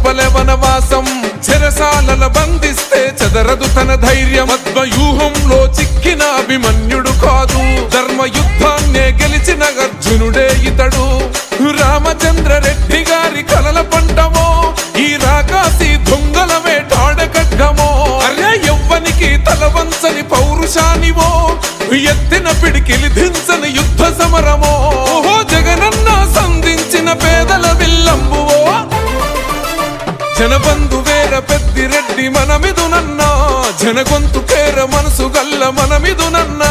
తప్పలే వనవాసం చెరసాలల బంధిస్తే చెదరదు తన ధైర్యం పద్మవ్యూహంలో చిక్కిన అభిమన్యుడు కాదు ధర్మ యుద్ధాన్నే గెలిచిన అర్జునుడే ఇతడు రామచంద్ర రెడ్డి గారి కలల పంటమో ఈ రాకాసి దొంగల వేటాడ ఖడ్గమో అరే ఎవ్వనికి తలవంచని పౌరుషానివో ఎత్తిన పిడికిలి దించని యుద్ధ సమరమో ఓహో జగనన్న సంధించిన పేదల విల్లంబువో జనబంధు వేర పెద్దిరెడ్డి మనమిదునన్నా జనగొంతు కేర మనసు గల్ల మనమిదునన్నా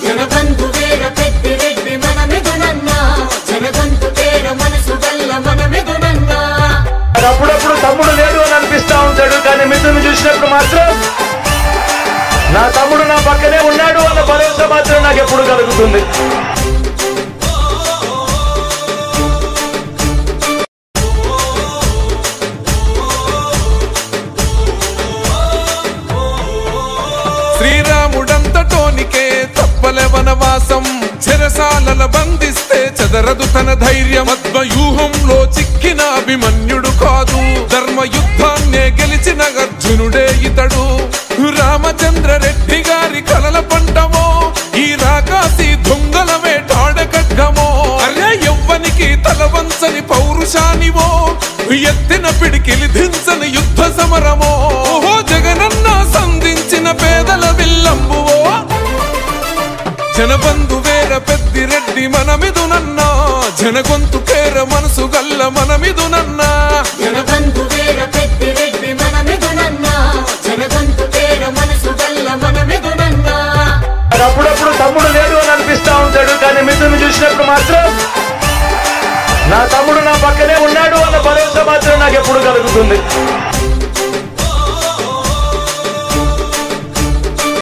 జనబంధు వేర పెద్దిరెడ్డి మనమిదునన్నా జనగొంతు కేర మనసు గల్ల మనమిదునన్నా అప్పుడప్పుడు తమ్ముడు లేడు అని అనిపిస్తా ఉంటాడు కానీ మిత్రుని చూసినప్పుడు మాత్రం నా తమ్ముడు నా పక్కనే ఉన్నాడు అన్న భరోసా మాత్రం నాకు ఎప్పుడు కలుగుతుంది శ్రీరాముడంతటోనికే తప్పలే వనవాసం చెరసాలల బంధిస్తే చెదరదు తన ధైర్యం పద్మవ్యూహంలో చిక్కిన అభిమన్యుడు కాదు ధర్మ యుద్ధాన్నే గెలిచిన అర్జునుడే ఇతడు రామచంద్ర రెడ్డి గారి కలల పంటమో ఈ రాకాసి దొంగల వేటాడ ఖడ్గమో అరే ఎవ్వనికి తలవంచని పౌరుషానివో ఎత్తిన పిడికిలి దించని యుద్ధ సమరమో ఓహో జగనన్న సంధించిన పేదల విల్లంబువో జనబంధు వేర పెద్దిరెడ్డి మనమిదునన్నా జనగొంతు కేర మనసు గల్ల మనమిదునన్నా జనబంధు వేర పెద్దిరెడ్డి మనమిదునన్నా జనగొంతు కేర మనసు గల్ల మనమిదునన్నా అప్పుడప్పుడు తమ్ముడు లేడు అని అనిపిస్తా ఉంటాడు కానీ మిత్రుని చూసినప్పుడు మాత్రం నా తమ్ముడు నా పక్కనే ఉన్నాడు అన్న భరోసా మాత్రం నాకు ఎప్పుడు కలుగుతుంది